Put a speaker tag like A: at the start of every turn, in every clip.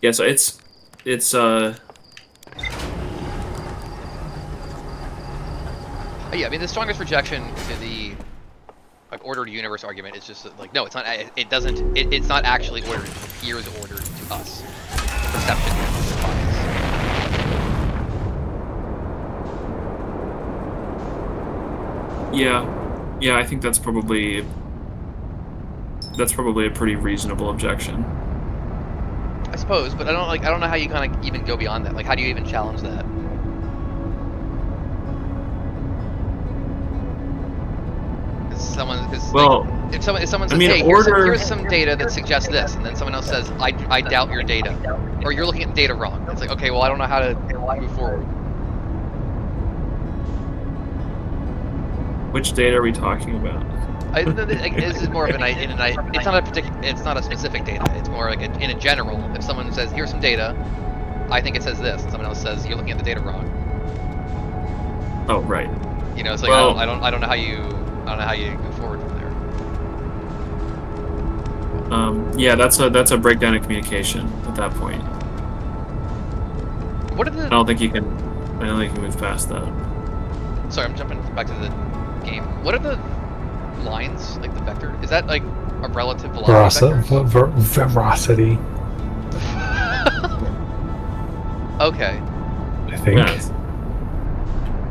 A: Yeah, so it's
B: Yeah, I mean the strongest rejection to the like ordered universe argument is just that, like no, it's not. It doesn't. It's not actually ordered. It appears ordered to us. The perception defies.
A: yeah, I think that's probably a pretty reasonable objection.
B: I suppose, but I don't know how you kind of even go beyond that. Like, how do you even challenge that? Because like
A: Well,
B: if someone
A: I
B: says,
A: mean,
B: hey,
A: order.
B: here's some data that suggests this, and then someone else says, I doubt your data, or you're looking at the data wrong. It's like, okay, well, I don't know how to move forward.
A: Which data are we talking about?
B: This is more of it's not a particular, it's not a specific data. It's more like in a general. If someone says, here's some data, I think it says this, and someone else says, you're looking at the data wrong.
A: Oh, right.
B: You know, it's like
A: Well,
B: I don't know how you move forward from there.
A: yeah, that's a breakdown in communication at that point.
B: What are
A: I
B: the
A: don't think you can. I don't think you can move past that.
B: Sorry, I'm jumping back to the game. What are the lines, like the vector? Is that like a relative velocity
C: Veracity,
B: vectors? Okay.
C: I think.
A: Yes.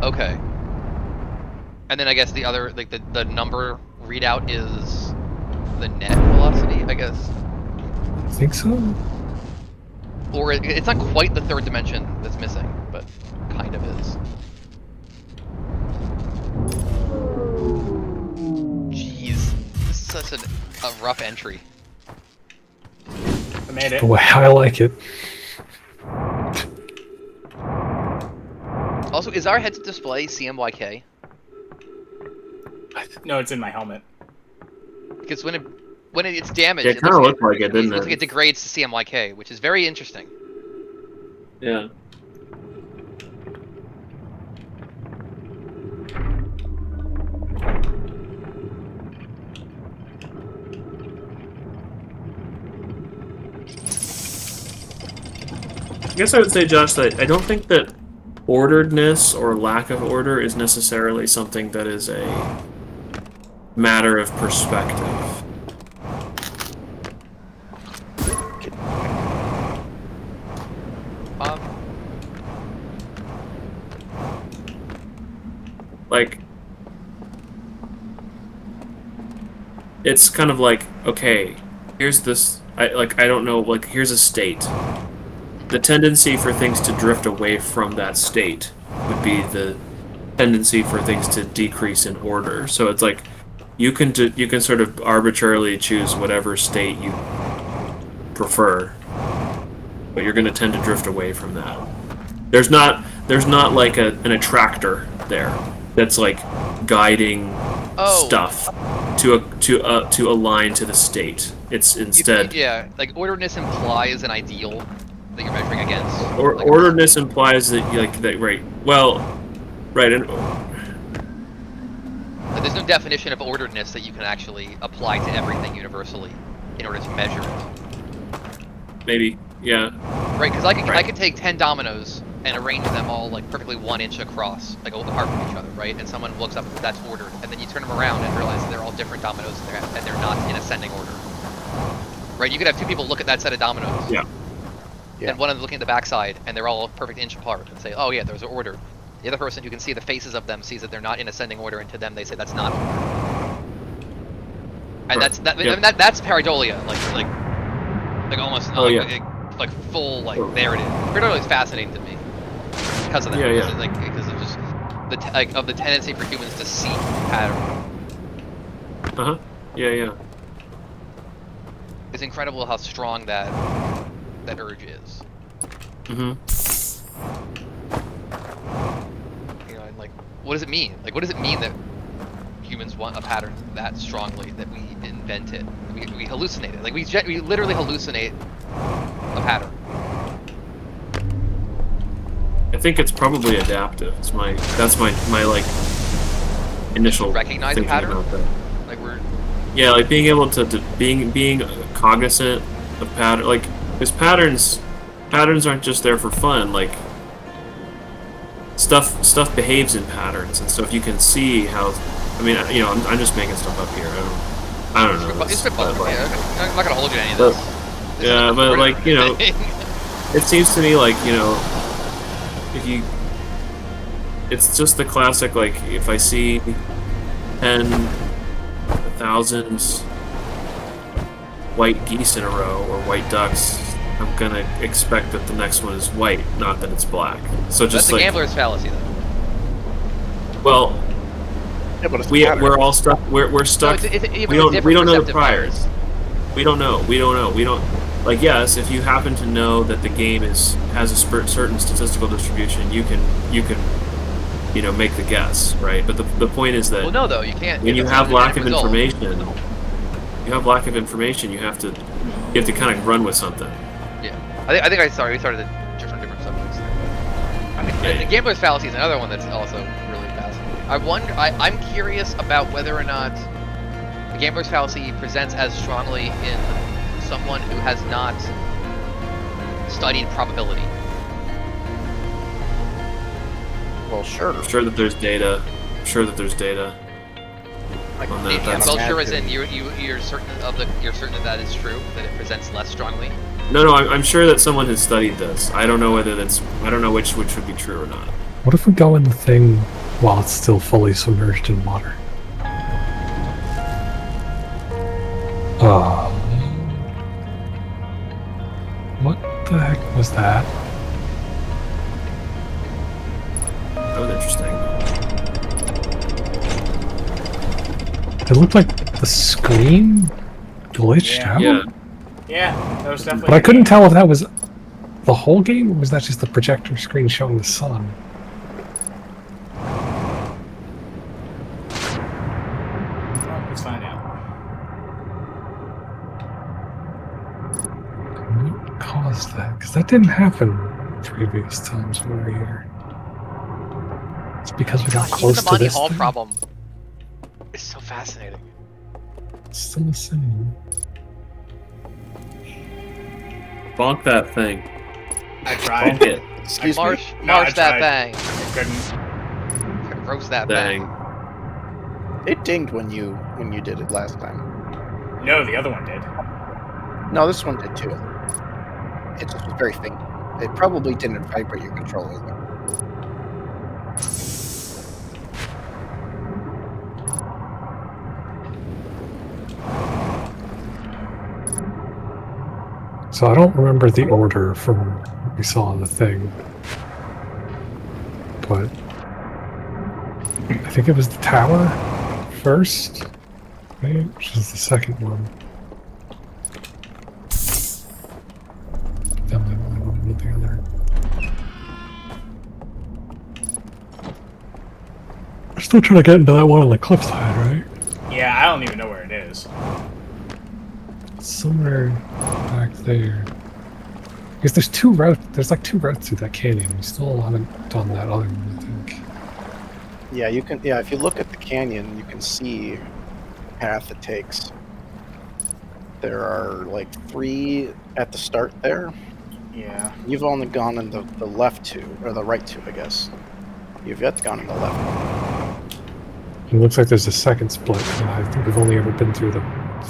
B: Okay. And then I guess the other, like the number readout is the net velocity, I guess.
C: I think so.
B: Or it's not quite the third dimension that's missing, but kind of is. Jeez, this is such a rough entry.
D: I made it.
C: The way I like it.
B: Also, is our heads display CMYK?
D: No, it's in my helmet.
B: Because when it's damaged,
A: Yeah, it kind of looked like it, didn't
B: looks like it
A: it?
B: degrades to CMYK, which is very interesting.
A: Yeah. I guess I would say, Josh, that I don't think that orderedness or lack of order is necessarily something that is a matter of perspective.
B: Um,
A: Like, it's kind of like, okay, here's this, I don't know, like, here's a state. The tendency for things to drift away from that state would be the tendency for things to decrease in order. So it's like, you can sort of arbitrarily choose whatever state you prefer, but you're going to tend to drift away from that. There's not like an attractor there that's like guiding
B: oh,
A: stuff to align to the state. It's instead
B: yeah, like orderedness implies an ideal that you're measuring against.
A: or
B: Like,
A: orderedness implies that like that right. Well, right and
B: there's no definition of orderedness that you can actually apply to everything universally in order to measure it,
A: maybe yeah.
B: right? Because I
A: Right.
B: could take 10 dominoes and arrange them all like perfectly 1 inch across, like apart from each other, right? And someone looks up that's ordered, and then you turn them around and realize that they're all different dominoes and they're not in ascending order, right? You could have 2 people look at that set of dominoes.
A: Yeah.
C: Yeah.
B: And one of them looking at the backside, and they're all a perfect inch apart, and say, "Oh yeah, those are ordered." The other person who can see the faces of them sees that they're not in ascending order, and to them they say that's not ordered. And
A: Right.
B: I
A: Yeah.
B: mean, that's pareidolia, like almost
A: Oh, yeah.
B: like full like
A: Oh.
B: there it is. Pareidolia is fascinating to me because of that.
A: Yeah, yeah.
B: Like because of just of the tendency for humans to seek pattern.
A: Uh-huh. Yeah, yeah.
B: It's incredible how strong that urge is.
A: Mm-hmm.
B: You know, and like, what does it mean? Like, what does it mean that humans want a pattern that strongly that we invent it? We hallucinate it. Like, we literally hallucinate a pattern.
A: I think it's probably adaptive. That's my like initial
B: Recognize a
A: thinking
B: pattern?
A: about that.
B: Like,
A: Yeah, like being able to being cognizant of pattern, like, because patterns patterns aren't just there for fun. Like stuff behaves in patterns, and so if you can see how, I mean, you know, I'm just making stuff up here. I don't know.
B: It's
A: This,
B: been
A: but,
B: fun.
A: like,
B: Yeah, I'm not gonna hold you to any of
A: but-
B: this.
A: yeah, but like, you know, it seems to me like, you know, if you, it's just the classic, like, if I see 10,000 white geese in a row or white ducks, I'm gonna expect that the next one is white, not that it's black. So
B: That's
A: just
B: the
A: like,
B: gambler's fallacy, though.
A: well,
D: Yeah, but it's
A: we're all stuck. We're stuck.
B: No, it's
A: we don't
B: different
A: know the
B: perceptive
A: priors.
B: patterns.
A: We don't know. Like, yes, if you happen to know that the game has a certain statistical distribution, you can you know, make the guess, right? But the point is that
B: Well, no, though, you can't.
A: when you
B: it's
A: have
B: an
A: lack of
B: result.
A: information, you have to kind of run with something.
B: Yeah, I think we started to drift on different subjects. I mean,
A: Yeah.
B: the gambler's fallacy is another one that's also really fascinating. I'm curious about whether or not the gambler's fallacy presents as strongly in someone who has not studied probability.
D: Well, sure.
A: I'm sure that there's data.
D: Like,
A: on that.
D: you can't
A: That's-
B: Well, sure as in
D: imagine-
B: you're certain that is true, that it presents less strongly.
A: No, I'm sure that someone has studied this. I don't know which would be true or not.
C: What if we go in the thing while it's still fully submerged in water? What the heck was that?
A: That was interesting.
C: It looked like the screen glitched
E: Yeah.
C: out.
A: Yeah.
E: Yeah, that was definitely.
C: But I couldn't tell if that was the whole game or was that just the projector screen showing the sun.
E: Well, let's find out.
C: What caused that? Because that didn't happen previous times we were here. It's because we got
B: God, even
C: close
B: the
C: to
B: Monty
C: this
B: Hall
C: thing.
B: problem is so fascinating.
C: It's still the same.
A: Bonk that thing.
E: I
A: Bonk
E: tried.
A: it.
D: Excuse
B: Marsh,
D: me.
E: No, I
B: marsh that
E: tried.
B: thing.
E: I couldn't.
B: Roast that
A: Thing.
B: thing.
D: It dinged when you did it last time.
E: No, the other one did.
D: No, this one did too. It just was very faint. It probably didn't vibrate your controller though.
C: So I don't remember the order from what we saw on the thing. But I think it was the tower first, right? Which is the second one. Definitely one with the other. We're still trying to get into that one on the cliffside, right?
E: Yeah, I don't even know where it is.
C: Somewhere back there. Because there's two routes. There's like two routes through that canyon. We still haven't done that other one, I think.
D: Yeah, you can. Yeah, if you look at the canyon, you can see the path it takes. There are like 3 at the start there.
E: Yeah.
D: You've only gone in the left 2, or the right 2, I guess. You've yet gone in the left one.
C: It looks like there's a second split. And I think we've only ever been through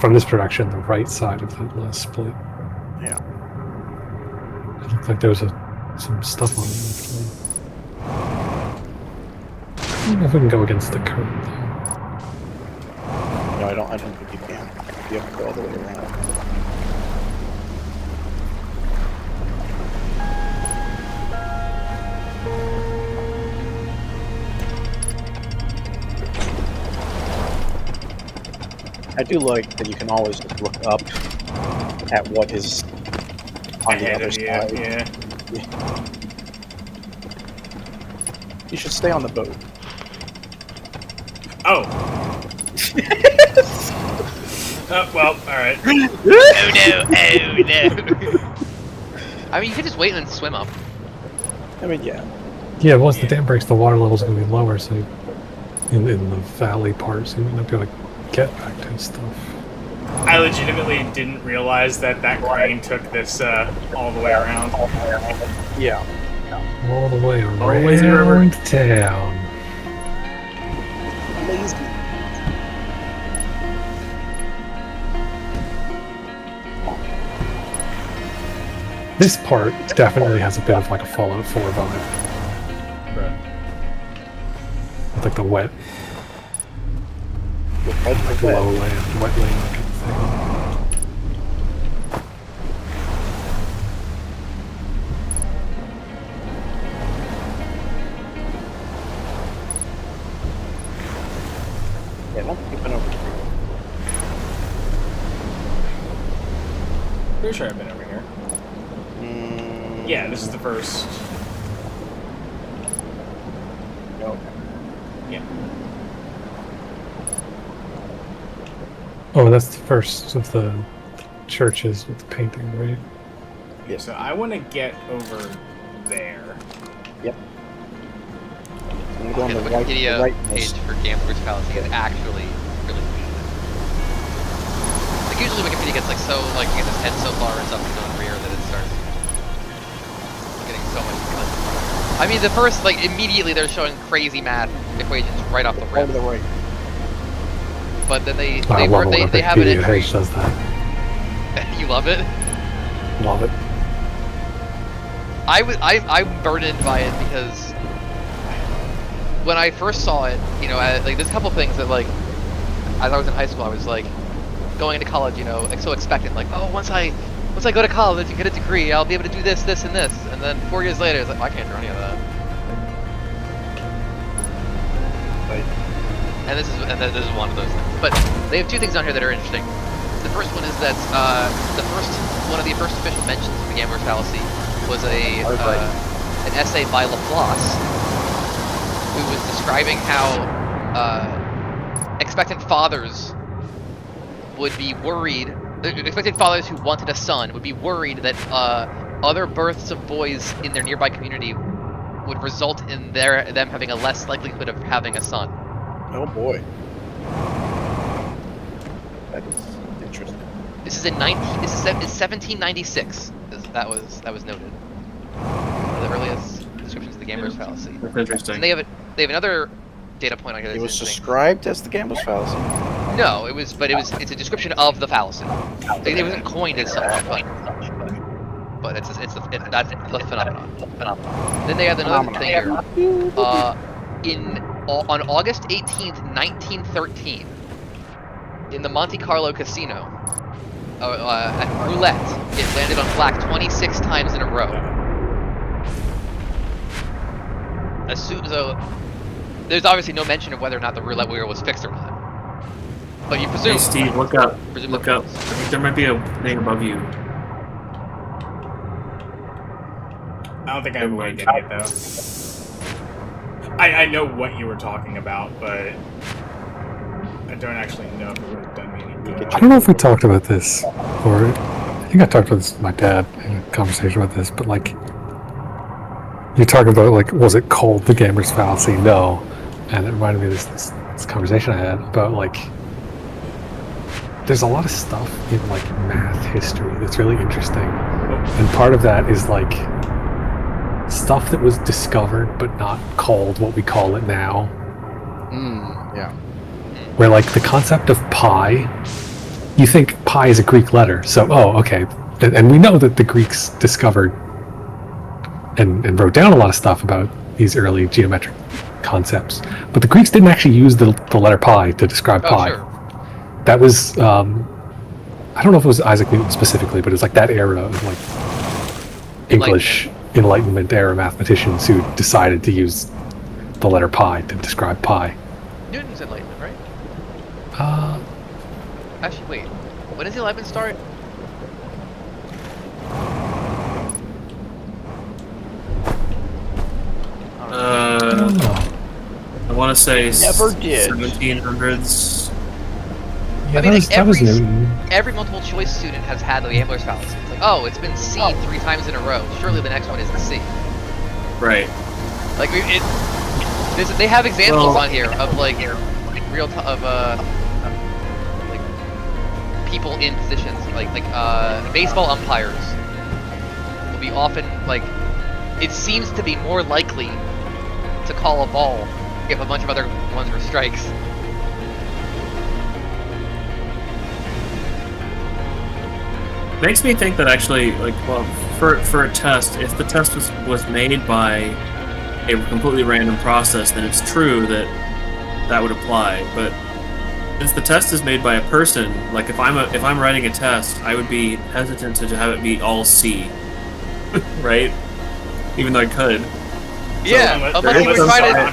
C: from this direction, the right side of that last split.
D: Yeah.
C: It looked like there was some stuff on it left. I don't know if we can go against the current though.
D: No, I don't think you can. You have to go all the way around. I do like that you can always just look up at what is on the
E: Ahead
D: other
E: of you.
D: side.
E: Yeah.
D: You should stay on the boat.
E: Oh. Oh, well, alright.
B: Oh no! Oh no! I mean, you could just wait and then swim up.
D: I mean, yeah.
C: Yeah, once the dam breaks, the water level's going to be lower, so in the valley part, so you might not be able to get back to stuff.
E: I legitimately didn't realize that crane took this all the way around.
D: Yeah.
C: All the way
A: All the way to the river.
C: around town.
D: Lazy.
C: This part definitely has a bit of like a Fallout 4 vibe.
E: Right.
C: With like the wet,
D: Like
C: lowland, wetland kind of thing.
D: Yeah, don't keep it over here.
E: Pretty sure I've been over here. Yeah, this is the first.
D: No.
E: Yeah.
C: Oh, that's the first of the churches with the painting, right?
E: Yeah. So I want to get over there.
D: Yep. I'm gonna go on
B: Okay,
D: the
B: the
D: right,
B: Wikipedia
D: the right
B: page for Gambler's Fallacy is actually really weird. Like usually Wikipedia gets like so like you get this head so far and stuff in the rear that it starts getting so much. I mean, the first like immediately they're showing crazy math equations right off the
D: Right
B: rip,
D: to the right.
B: but then
C: I love it when
B: they have an
C: Wikipedia
B: entry.
C: page does that.
B: You love it.
C: Love it.
B: I'm burdened by it because when I first saw it, you know, like there's a couple things that like as I was in high school, I was like going into college, you know, like so expectant, like oh once I go to college and get a degree, I'll be able to do this, this, and this, and then 4 years later, it's like I can't do any of that.
D: Right.
B: And this is one of those things. But they have two things on here that are interesting. The first one is that one of the first official mentions of the Gambler's Fallacy was an essay by Laplace, who was describing how expectant fathers would be worried. Expectant fathers who wanted a son would be worried that other births of boys in their nearby community would result in them having a less likelihood of having a son.
D: Oh boy. That is interesting.
B: This is 1796. That was noted. One of the earliest descriptions of the Gambler's Fallacy.
A: That's interesting.
B: And they have another data point on here.
D: It
B: That's
D: was
B: interesting.
D: described as the Gambler's Fallacy.
B: No, it's a description of the fallacy. It wasn't coined as such, but that's the phenomenon. Then they have another thing here. On August 18th, 1913, in the Monte Carlo casino, at roulette, it landed on black 26 times in a row. So there's obviously no mention of whether or not the roulette wheel was fixed or not. But you presume.
A: Hey Steve, look up.
B: Presume
A: Look
B: that
A: up.
B: it
A: I think there might be a thing above you.
E: I don't think I'm going to get it though. I know what you were talking about, but I don't actually know if it would have done me any good.
C: I don't know if we talked about this, or I think I talked about this with my dad in a conversation about this, but like, you talk about like, was it called the Gambler's Fallacy? No. And it reminded me of this conversation I had about like, there's a lot of stuff in like math history that's really interesting. And part of that is like stuff that was discovered but not called what we call it now.
D: Yeah.
C: Where like the concept of pi, you think pi is a Greek letter, so okay, and we know that the Greeks discovered and wrote down a lot of stuff about these early geometric concepts, but the Greeks didn't actually use the letter pi to describe pi.
B: Sure.
C: That was I don't know if it was Isaac Newton specifically, but it was like that era of like English Enlightenment era mathematicians who decided to use the letter pi to describe pi.
B: Newton's Enlightenment, right?
C: Uh,
B: Actually, wait. When does the Enlightenment start?
C: I don't know.
A: I want to say
D: Never did.
A: 1700s.
C: Yeah,
B: I mean, like,
C: that was Newton.
B: Every multiple choice student has had the Gambler's Fallacy. It's like, oh, it's been C 3 times in a row. Surely the next one is the C.
A: Right.
B: Like they have examples
A: Well-
B: on here of like like people in positions like baseball umpires will be often like it seems to be more likely to call a ball if a bunch of other ones were strikes.
A: Makes me think that actually, like, well, for a test, if the test was made by a completely random process, then it's true that that would apply. But since the test is made by a person, like if I'm writing a test, I would be hesitant to have it be all C, right? Even though I could.
B: Yeah,
E: So,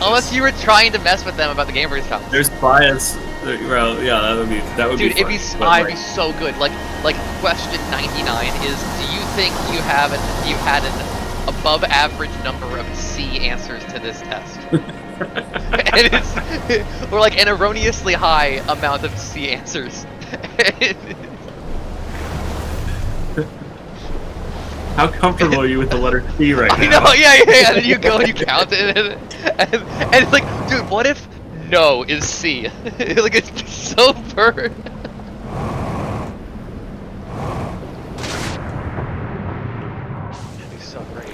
B: unless you were trying to mess with them about the Game Breeze Fountain.
A: There's bias. Well, yeah, that would
B: Dude,
A: be.
B: it'd
A: fun,
B: be so good. Like question 99 is: do you think you had an above average number of C answers to this test? And it's or like an erroneously high amount of C answers.
A: How comfortable are you with the letter C right now?
B: I know, yeah. And then you go and you count it, and it's like, dude, what if no is C? Like it's so burned. So great.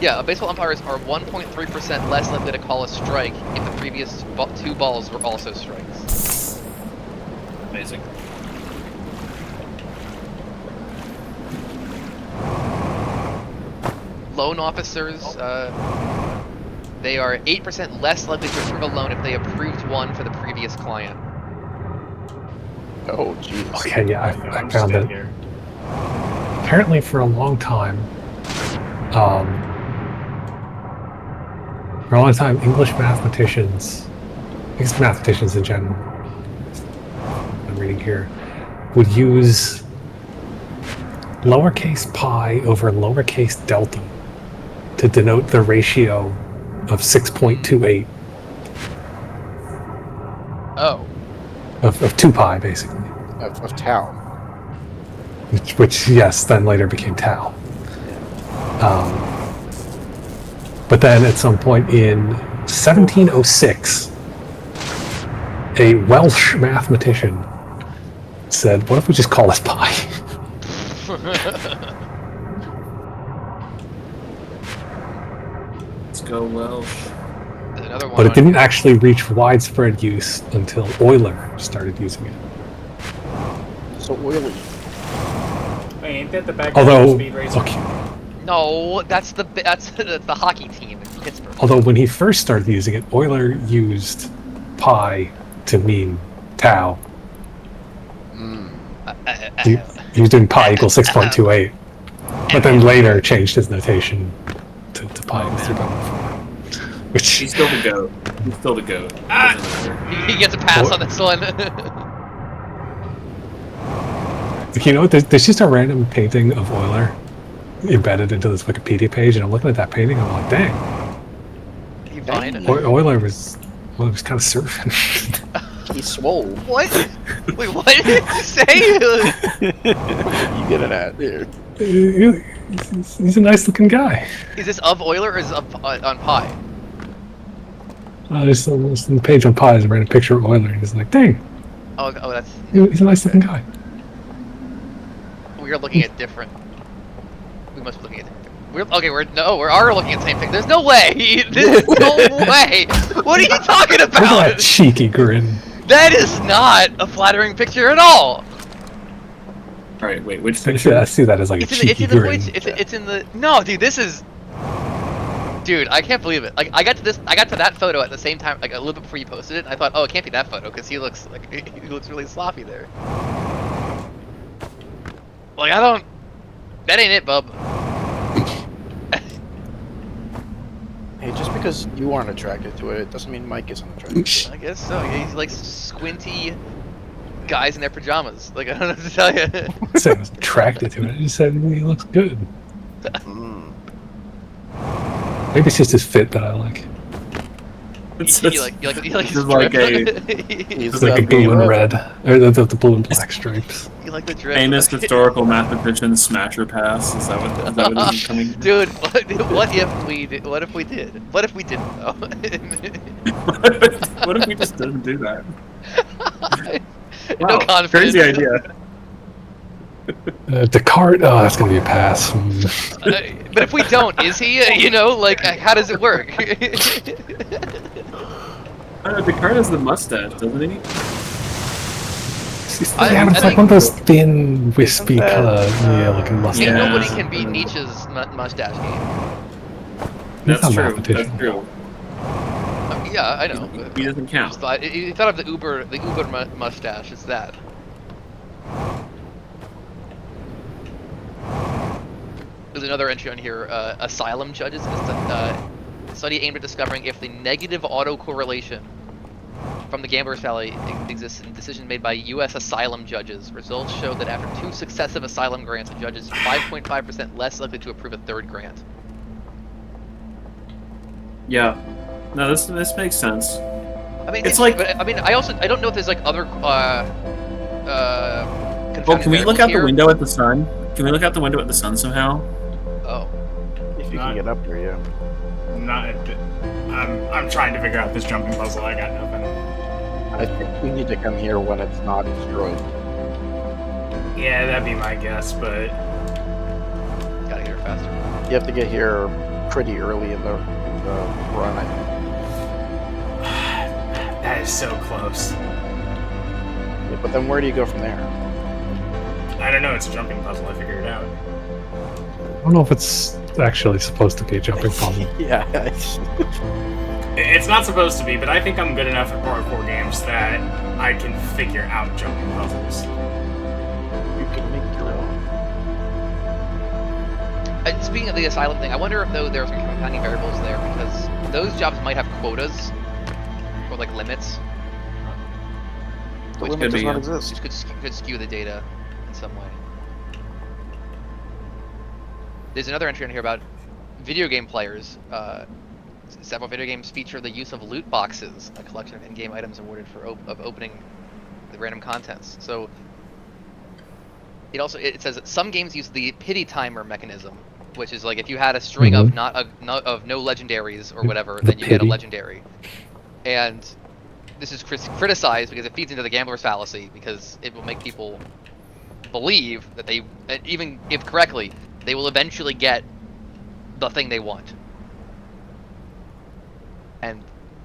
B: Yeah, baseball umpires are 1.3% less likely to call a strike if the previous two balls were also strikes.
A: Amazing.
B: Loan officers, they are 8% less likely to approve a loan if they approved one for the previous client.
D: Oh, jeez.
C: Okay, yeah,
E: No,
C: I
E: I'm
C: found
E: just
C: it.
E: here.
C: Apparently, for a long time, English mathematicians, I guess mathematicians in general, I'm reading here, would use lowercase pi over lowercase delta to denote the ratio of 6.28
B: Oh.
C: of 2 pi, basically.
D: Of tau.
C: Which, yes, then later became tau. But then at some point in 1706, a Welsh mathematician said, what if we just call this pi?
A: Let's go Welsh.
B: Another one.
C: But it didn't actually reach widespread use until Euler started using it.
D: So oily.
E: Wait, ain't that the back
C: Although,
E: speed racer?
C: okay,
B: No, that's the hockey team in Pittsburgh.
C: although when he first started using it, Euler used pi to mean tau. He was doing pi equals 6.28. But then later changed his notation to pi equals 3.14. Which
A: He's still the goat. He's still the goat. Doesn't matter.
B: He gets a pass on this one.
C: you know, there's just a random painting of Euler embedded into this Wikipedia page, and I'm looking at that painting, and I'm like, dang,
B: You find it?
C: Euler was kind of surfing.
D: He's swole.
B: What? Wait, what did you say?
D: You get it at, dude.
C: He's a nice looking guy.
B: Is this of Euler or is this on Pi?
C: There's on the page on pi, there's a random picture of Euler, and he's like, dang,
B: Oh, that's.
C: he's a nice looking guy.
B: We are looking at different. We must be looking at. We are looking at the same thing. There's no way. There's no way. What are you talking
C: Look at that
B: about?
C: cheeky grin.
B: That is not a flattering picture at all.
A: All right, wait. Which
C: I
A: picture?
C: see that as like a cheeky grin.
B: It's in the. No, dude, this is. Dude, I can't believe it. Like, I got to that photo at the same time, like a little bit before you posted it. And I thought, oh, it can't be that photo because he looks really sloppy there. Like, that ain't it, bub.
D: Hey, just because you aren't attracted to it doesn't mean Mike isn't attracted to it.
B: I guess so. Yeah, he's like squinty guys in their pajamas. Like, I don't know what to tell you.
C: I said I was attracted to it. I just said he looks good. Maybe it's just his fit that I like.
B: You like
A: This
B: his
A: is like
B: drip.
C: It's like a blue and red, or the blue and black stripes.
B: You like the drip.
A: famous historical mathematician smasher pass. Is that what this is coming?
B: Dude, what if we did? What if we did? What if we didn't though?
A: What if we just didn't do that?
B: No
A: Wow,
B: confidence.
A: crazy idea.
C: Descartes. Oh, that's gonna be a pass.
B: But if we don't, is he? You know, like, how does it work?
A: I don't know, Descartes has the mustache, doesn't he?
C: Yeah, but it's like one of those thin, wispy
D: Isn't that,
C: kind of looking mustache.
B: Ain't
A: Yeah.
B: nobody can beat Nietzsche's mustache game.
C: He's
A: That's
C: not a
A: true.
C: mathematician.
A: That's true.
B: Yeah, I know. But
A: He doesn't count.
B: he thought of the Uber mustache. It's that. There's another entry on here. Asylum judges. Study aimed at discovering if the negative autocorrelation from the Gambler's Valley exists in decisions made by U.S. asylum judges. Results show that after 2 successive asylum grants, a judge is 5.5% less likely to approve a 3rd grant.
A: Yeah. No, this makes sense.
B: I mean,
A: It's like-
B: but, I mean, I don't know if there's like other.
A: Well,
B: confounding
A: can we look
B: variables
A: out the
B: here.
A: window at the sun? Can we look out the window at the sun somehow?
B: Oh,
D: If you
E: Not-
D: can get up there, yeah.
E: I'm trying to figure out this jumping puzzle. I got nothing.
D: I think we need to come here when it's not destroyed.
E: Yeah, that'd be my guess, but
B: gotta get her faster.
D: You have to get here pretty early in the run, I think.
E: that is so close.
D: Yeah, but then where do you go from there?
E: I don't know. It's a jumping puzzle. I figured it out.
C: I don't know if it's actually supposed to be a jumping puzzle.
D: Yeah.
E: It's not supposed to be, but I think I'm good enough at parkour games that I can figure out jumping puzzles.
D: You can make your own.
B: Speaking of the asylum thing, I wonder if though there are some confounding variables there because those jobs might have quotas or like limits,
D: The
B: which
D: limit
A: could
D: does
A: be,
D: not
A: yeah.
D: exist.
B: could skew the data in some way. There's another entry in here about video game players. Several video games feature the use of loot boxes, a collection of in-game items awarded for opening the random contents. So it says that some games use the pity timer mechanism, which is like if you had a string of of no legendaries or whatever, then you get a
C: pity.
B: legendary. And this is criticized because it feeds into the gambler's fallacy because it will make people believe that they, even if correctly, they will eventually get the thing they want.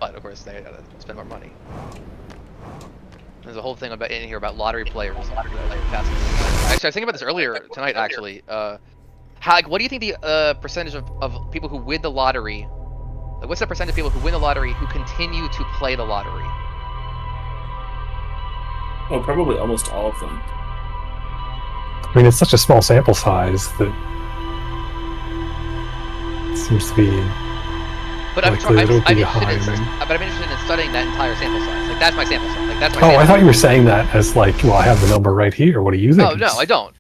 B: But of course they gotta spend more money. There's a whole thing about in here about lottery players. Actually, I was thinking about this earlier tonight. Actually, what do you think the percentage of people who win the lottery? Like, what's the percentage of people who win the lottery who continue to play the lottery?
A: Oh, probably almost all of them.
C: I mean, it's such a small sample size that it seems to be.
B: But I'm
C: Likely it'll be high,
B: interested in studying that entire sample size. Like that's my sample size. Like that's my.
C: Oh,
B: sample
C: I thought
B: size.
C: you were saying that as like, well, I have the number right here. What are you
B: Oh
C: thinking?
B: no, I don't.